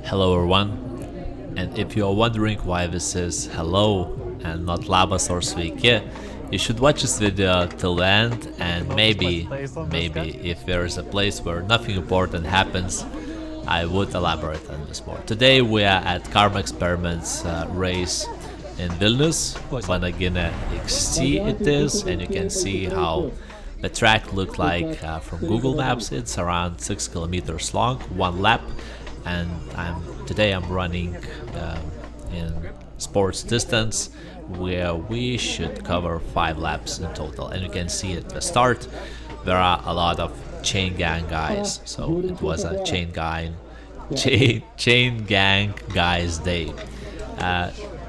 Hello everyone, and if you are wondering why this is hello and not labas or sveiki, you should watch this video till the end, and maybe if there is a place where nothing important happens, I would elaborate on this more. Today we are at karmaexperiments race in Vilnius, Vanaginės XC it is, and you can see how the track looked like from Google Maps. It's around 6 kilometers long, one lap, and today I'm running in sports distance where we should cover 5 laps in total. And you can see at the start there are a lot of chain gang guys, so it was a chain gang guys day.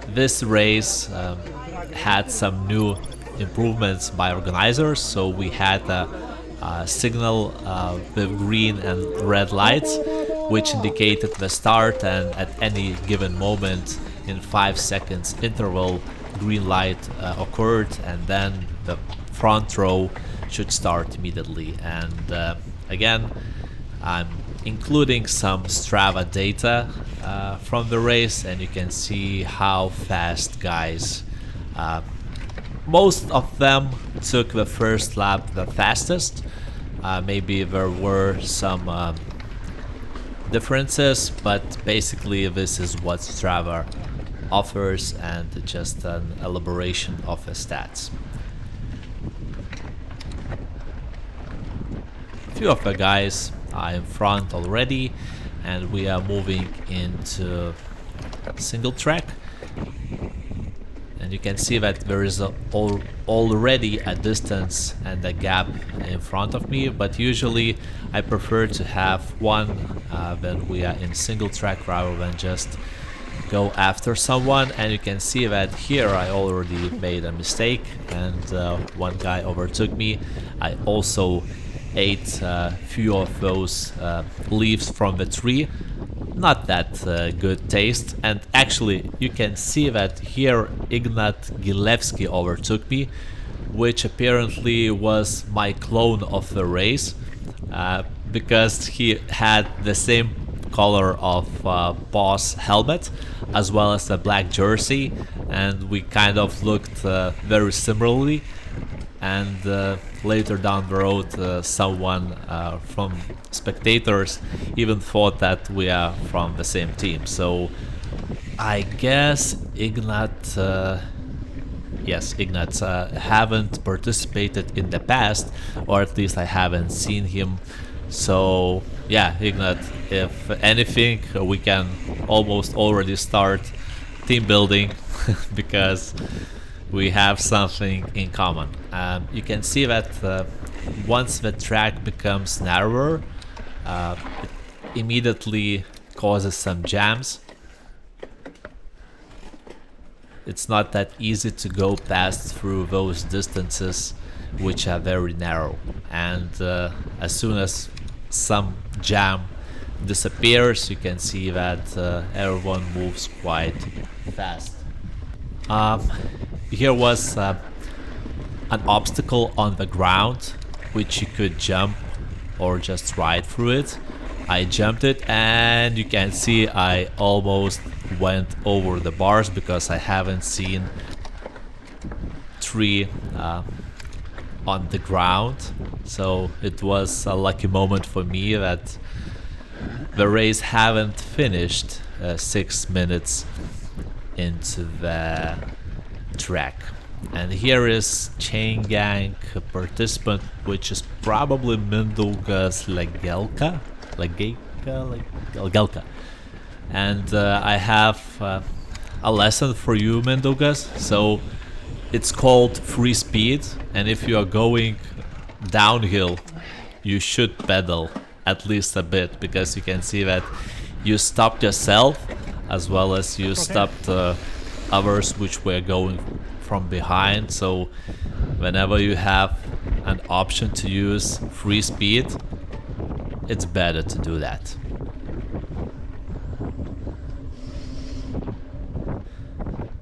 This race had some new improvements by organizers, so we had a signal with green and red lights which indicated the start, and at any given moment in 5 seconds interval green light occurred, and then the front row should start immediately. And again, I'm including some Strava data from the race, and you can see how fast guys, most of them took the first lap the fastest. Maybe there were some differences, but basically this is what Strava offers, and just an elaboration of the stats. A few of the guys are in front already, and we are moving into single track, and you can see that there is already a distance and a gap in front of me, but usually I prefer to have one when we are in single track rather than just go after someone. And you can see that here I already made a mistake, and one guy overtook me. I also ate a few of those leaves from the tree. Not that good taste, and actually you can see that here Ignat overtook me, which apparently was my clone of the race, because he had the same color of boss helmet as well as the black jersey, and we kind of looked very similarly. And later down the road someone from spectators even thought that we are from the same team. So I guess Ignat haven't participated in the past, or at least I haven't seen him. So yeah, Ignat, if anything, we can almost already start team building because we have something in common. You can see that once the track becomes narrower, it immediately causes some jams. It's not that easy to go past through those distances which are very narrow, and as soon as some jam disappears, you can see that everyone moves quite fast. Here was an obstacle on the ground which you could jump or just ride through it. I jumped it, and you can see I almost went over the bars because I haven't seen tree on the ground. So it was a lucky moment for me that the race haven't finished 6 minutes into the track. And here is chain gang participant, which is probably Mindaugas Legelka. And I have a lesson for you, Mindaugas. So it's called free speed, and if you are going downhill you should pedal at least a bit, because you can see that you stopped yourself as well as you stopped others which were going from behind. So whenever you have an option to use free speed, it's better to do that.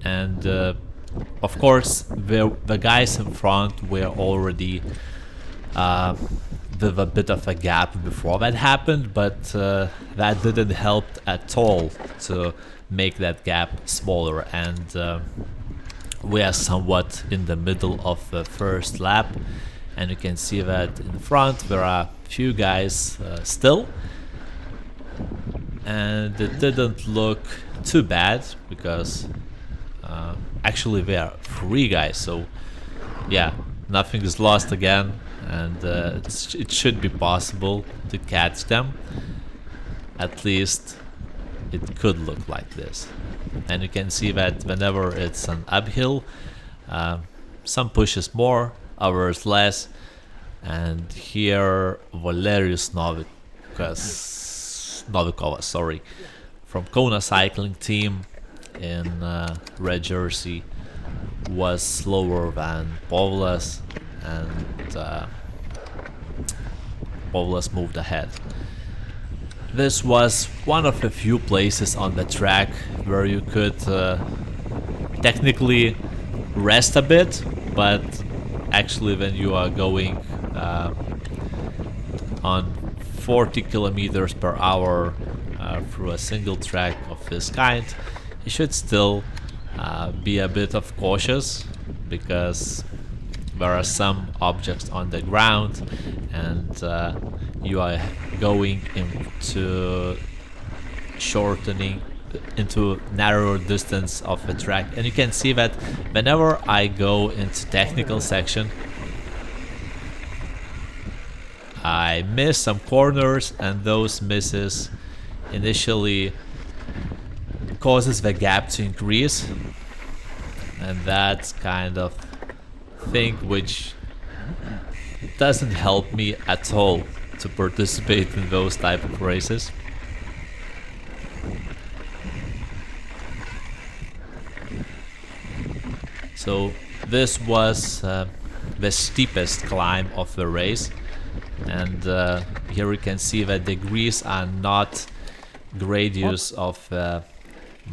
And of course the guys in front were already with a bit of a gap before that happened, but that didn't help at all to make that gap smaller, and we are somewhat in the middle of the first lap, and you can see that in front there are few guys still, and it didn't look too bad because actually there are 3 guys, so yeah, nothing is lost again, and it should be possible to catch them. At least it could look like this. And you can see that whenever it's an uphill, some pushes more, others less. And here Valerius Novikovas, sorry, from Kona cycling team in red jersey, was slower than Povlas, and Povlas moved ahead. This was one of the few places on the track where you could technically rest a bit, but actually when you are going on 40 kilometers per hour through a single track of this kind, you should still be a bit of cautious, because there are some objects on the ground, and you are going into shortening into narrower distance of the track. And you can see that whenever I go into technical section, I miss some corners, and those misses initially causes the gap to increase, and that's kind of thing which doesn't help me at all to participate in those type of races. So this was the steepest climb of the race, and here we can see that the degrees are not, gradius of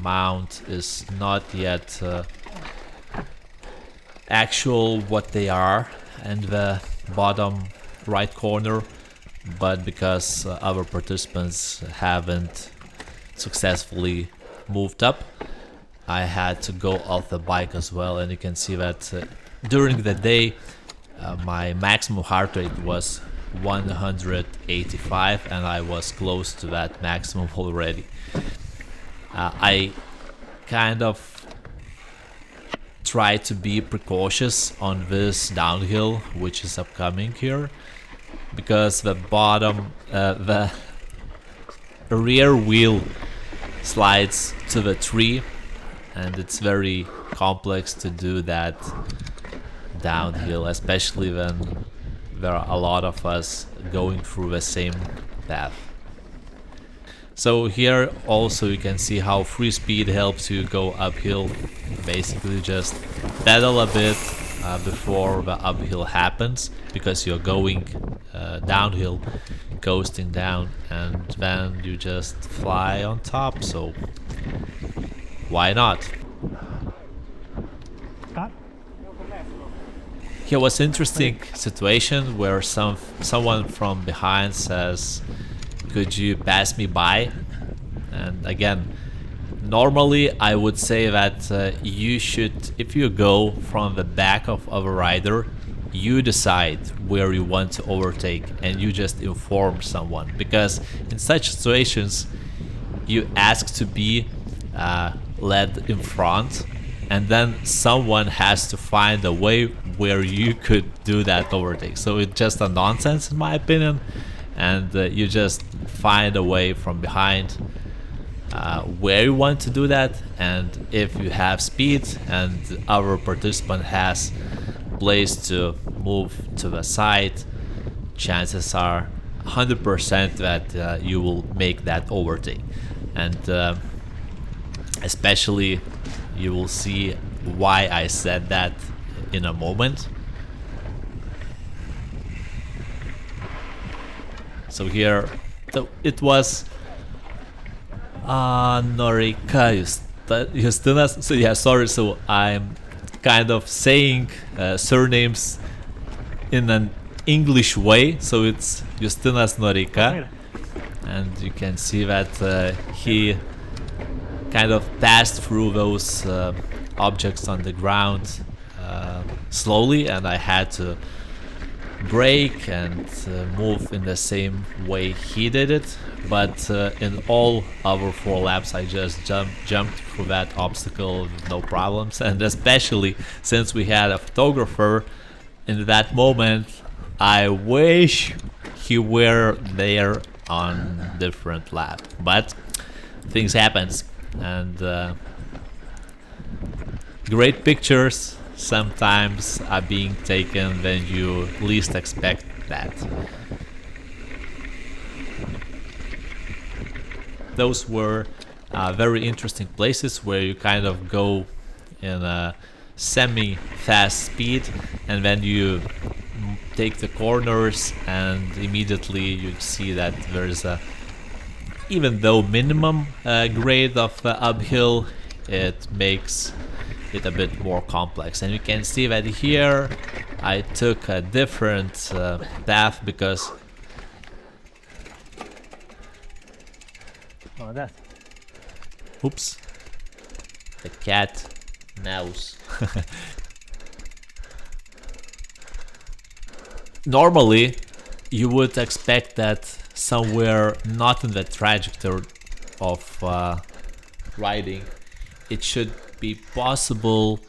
mount is not yet actual what they are in the bottom right corner, but because other participants haven't successfully moved up, I had to go off the bike as well. And you can see that during the day my maximum heart rate was 185, and I was close to that maximum already. I kind of try to be precautious on this downhill which is upcoming here, because the bottom the rear wheel slides to the tree, and it's very complex to do that downhill, especially when there are a lot of us going through the same path. So here also you can see how free speed helps you go uphill. Basically just pedal a bit before the uphill happens, because you're going downhill, coasting down, and then you just fly on top, so why not? Here was interesting situation where someone from behind says, "Could you pass me by?" And again, normally I would say that you should, if you go from the back of a rider, you decide where you want to overtake, and you just inform someone, because in such situations you ask to be led in front, and then someone has to find a way where you could do that overtake. So it's just a nonsense in my opinion, and you just find a way from behind where you want to do that. And if you have speed and our participant has place to move to the side, chances are 100% that you will make that overtake. And especially you will see why I said that in a moment. So here it was Norika Justinas. So yeah, sorry, so I'm kind of saying surnames in an English way, so it's Justinas Noreika, and you can see that he kind of passed through those objects on the ground slowly, and I had to brake and move in the same way he did it. But in all other 4 laps I just jumped through that obstacle with no problems, and especially since we had a photographer in that moment, I wish he were there on different lap, but things happens, and great pictures sometimes are being taken when you least expect that. Those were very interesting places where you kind of go in a semi-fast speed, and then you take the corners and immediately you see that there's a, even though minimum grade of uphill, it makes it a bit more complex. And you can see that here I took a different path because oops, the cat mouse. Normally you would expect that somewhere not in the trajectory of riding it should be possible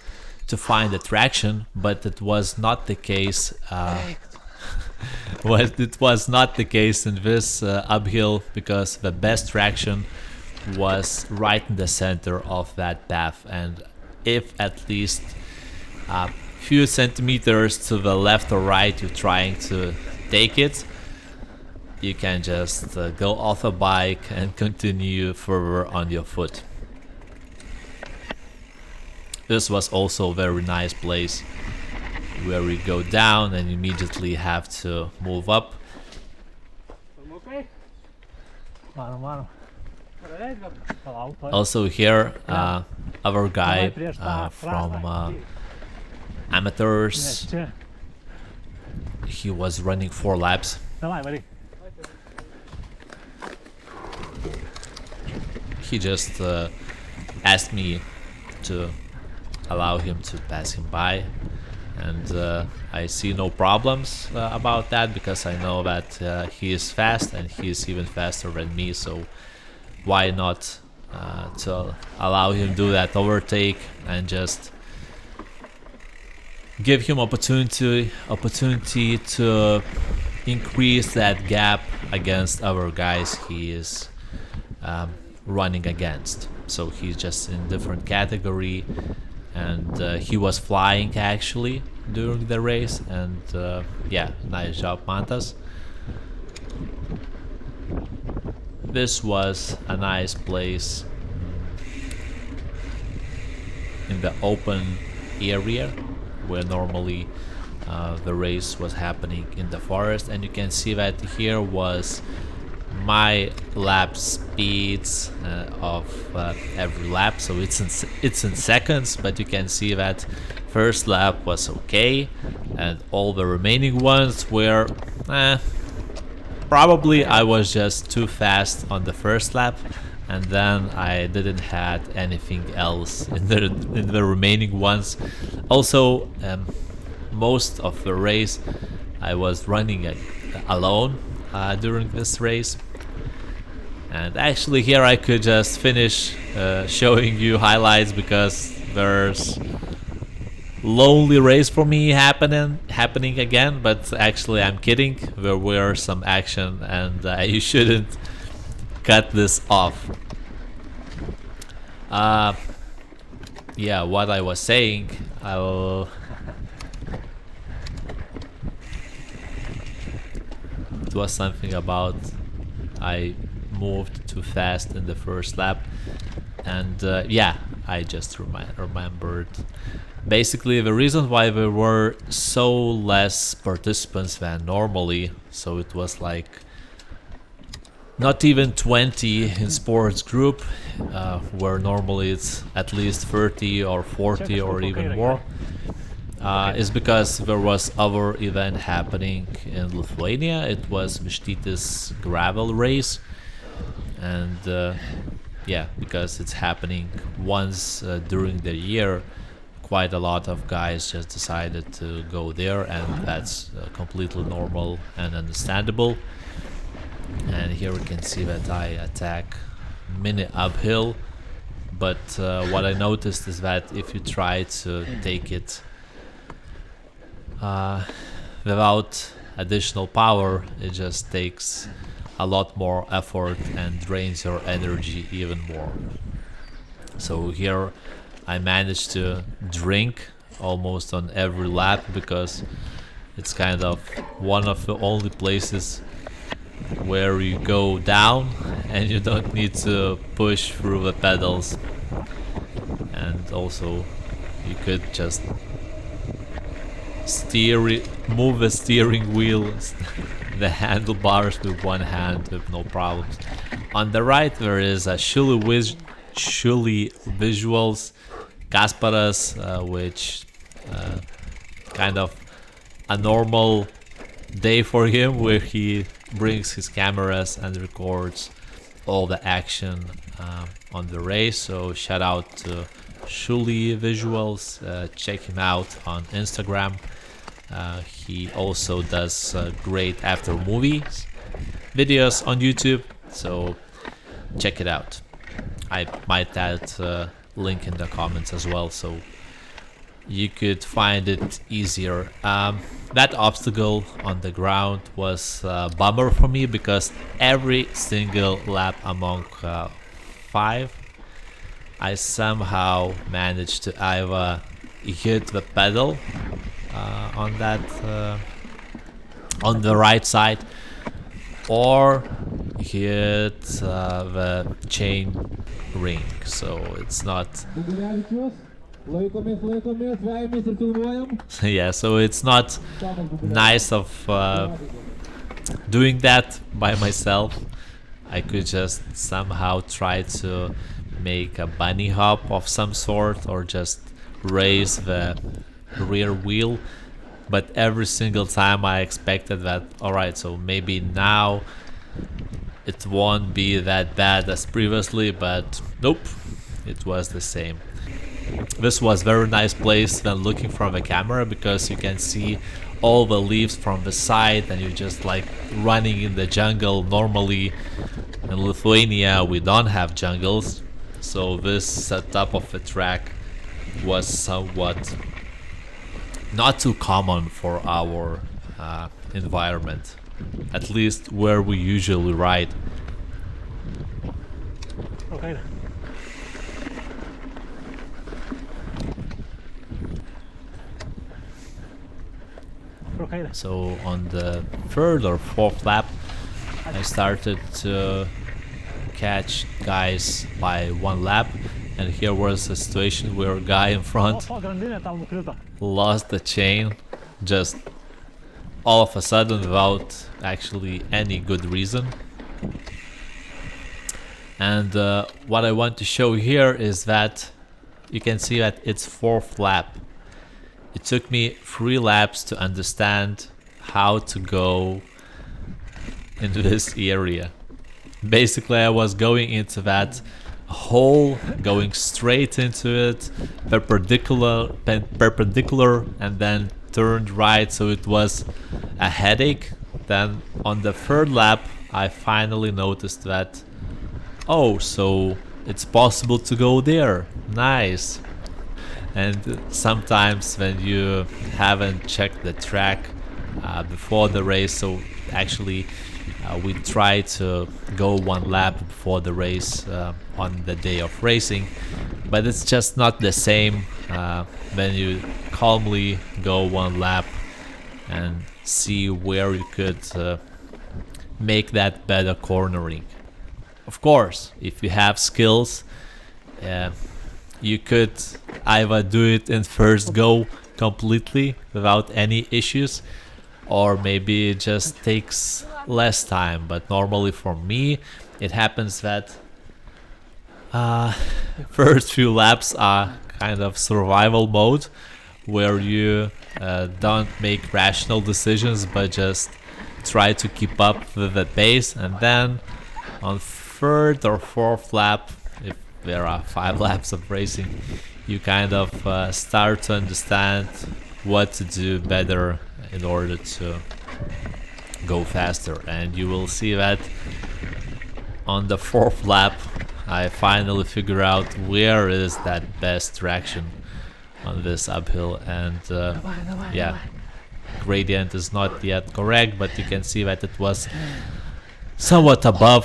to find the traction, but it was not the case. Well, it was not the case in this uphill, because the best traction was right in the center of that path, and if at least a few centimeters to the left or right you're trying to take it, you can just go off a bike and continue further on your foot. This was also a very nice place where we go down and immediately have to move up. Also here, our guy from Amateurs, he was running 4 laps. He just asked me to allow him to pass him by, and I see no problems about that, because I know that he is fast and he is even faster than me, so why not to allow him do that overtake and just give him opportunity to increase that gap against other guys he is running against. So he's just in different category, and he was flying actually during the race, and yeah, nice job, Mantas. This was a nice place in the open area where normally the race was happening in the forest, and you can see that here was my lap speeds of every lap, so it's in seconds, but you can see that first lap was okay, and all the remaining ones were probably I was just too fast on the first lap, and then I didn't had anything else in the remaining ones. Also, most of the race I was running alone during this race, and actually here I could just finish showing you highlights, because there's lonely race for me happening again, but actually I'm kidding. There were some action, and you shouldn't cut this off. Yeah, what I was saying, it was something about I moved too fast in the first lap, and yeah, I just remembered. Basically, the reason why there were so less participants than normally, so it was like not even 20 in sports group, where normally it's at least 30 or 40 or even more. is because there was other event happening in Lithuania. It was Vištytis gravel race, and yeah, because it's happening once during the year, quite a lot of guys just decided to go there, and that's completely normal and understandable. And here we can see that I attack mini uphill, but what I noticed is that if you try to take it without additional power, it just takes a lot more effort and drains your energy even more. So here I managed to drink almost on every lap, because it's kind of one of the only places where you go down and you don't need to push through the pedals. And also you could just move the steering wheel, the handlebars with one hand with no problems. On the right there is a Shuli visuals, Kasparas, which kind of a normal day for him, where he brings his cameras and records all the action on the race. So shout out to Shuli Visuals, check him out on Instagram. He also does great after movies videos on YouTube, so check it out. I might add a link in the comments as well, so you could find it easier. That obstacle on the ground was a bummer for me, because every single lap among 5, I somehow managed to either hit the pedal on that on the right side, or hit the chain ring. So it's not yeah, so it's not nice of doing that by myself. I could just somehow try to make a bunny hop of some sort, or just raise the rear wheel, but every single time I expected that, alright, so maybe now it won't be that bad as previously, but nope, it was the same. This was very nice place when looking from the camera, because you can see all the leaves from the side and you're just like running in the jungle. Normally in Lithuania we don't have jungles, so this setup of the track was somewhat not too common for our environment, at least where we usually ride. Okay. So on the third or fourth lap, I started to catch guys by one lap, and here was a situation where a guy in front lost the chain just all of a sudden without actually any good reason. And what I want to show here is that you can see that it's fourth lap. It took me 3 laps to understand how to go into this area. Basically I was going into that hole, going straight into it, perpendicular, and then turned right, so it was a headache. Then on the 3rd lap I finally noticed that, oh, so it's possible to go there. Nice. And sometimes when you haven't checked the track before the race, so actually we try to go 1 lap before the race on the day of racing, but it's just not the same when you calmly go 1 lap and see where you could make that better cornering. Of course, if you have skills, you could either do it in first go completely without any issues, or maybe it just takes less time. But normally for me it happens that first few laps are kind of survival mode, where you don't make rational decisions but just try to keep up with the pace, and then on third or fourth lap, if there are 5 laps of racing, you kind of start to understand what to do better in order to go faster. And you will see that on the 4th lap I finally figure out where is that best traction on this uphill, and yeah, gradient is not yet correct, but you can see that it was somewhat above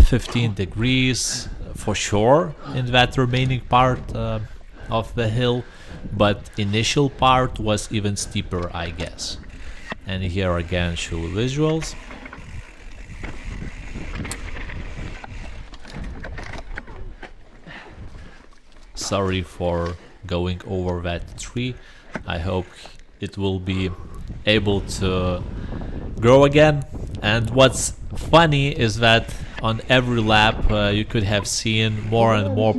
15 degrees for sure in that remaining part of the hill, but initial part was even steeper, I guess. And here again show visuals. Sorry for going over that tree. I hope it will be able to grow again. And what's funny is that on every lap you could have seen more and more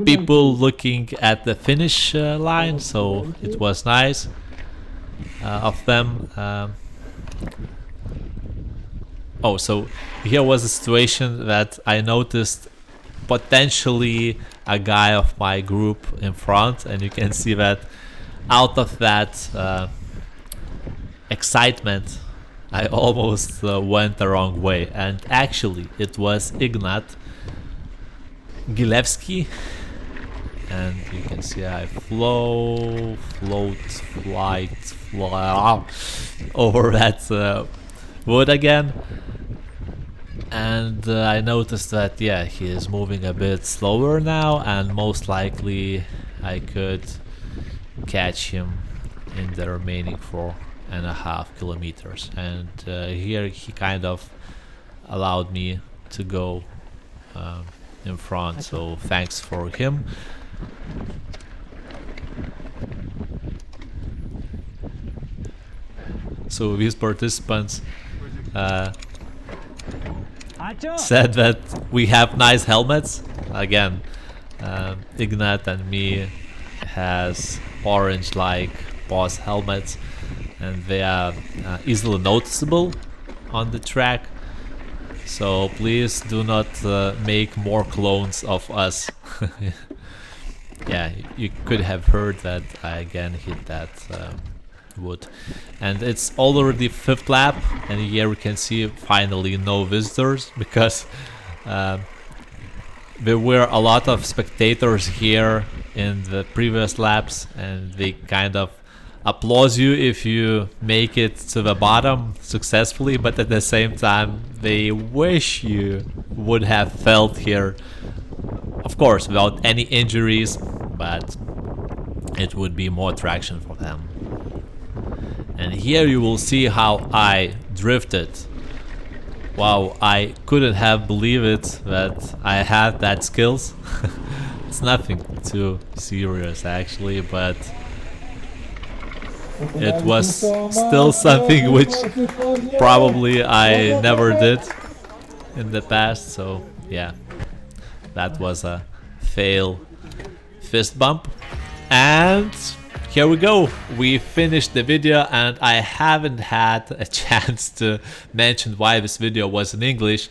people looking at the finish line, so it was nice of them. Oh, so here was a situation that I noticed potentially a guy of my group in front, and you can see that out of that excitement I almost went the wrong way, and actually it was Ignat Gilevsky, and you can see I fly over that wood again. And I noticed that, yeah, he is moving a bit slower now, and most likely I could catch him in the remaining 4.5 kilometers. And here he kind of allowed me to go in front, so thanks for him. So these participants said that we have nice helmets. Again, Ignat and me has orange like boss helmets, and they are easily noticeable on the track. So please do not make more clones of us. Yeah, you could have heard that I again hit that wood. And it's already 5th lap, and here we can see finally no visitors, because there were a lot of spectators here in the previous laps, and they kind of applaud you if you make it to the bottom successfully, but at the same time they wish you would have felt here, of course without any injuries, but it would be more traction for them. And here you will see how I drifted. Wow, I couldn't have believed it that I had that skills. It's nothing too serious actually, but it was still something which probably I never did in the past. So yeah, that was a fail fist bump. And here we go, we finished the video, and I haven't had a chance to mention why this video was in English,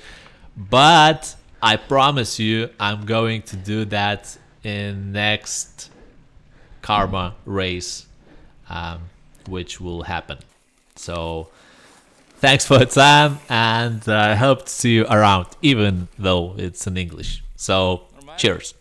but I promise you I'm going to do that in next Karma race, which will happen. So thanks for the time, and I hope to see you around, even though it's in English. So cheers.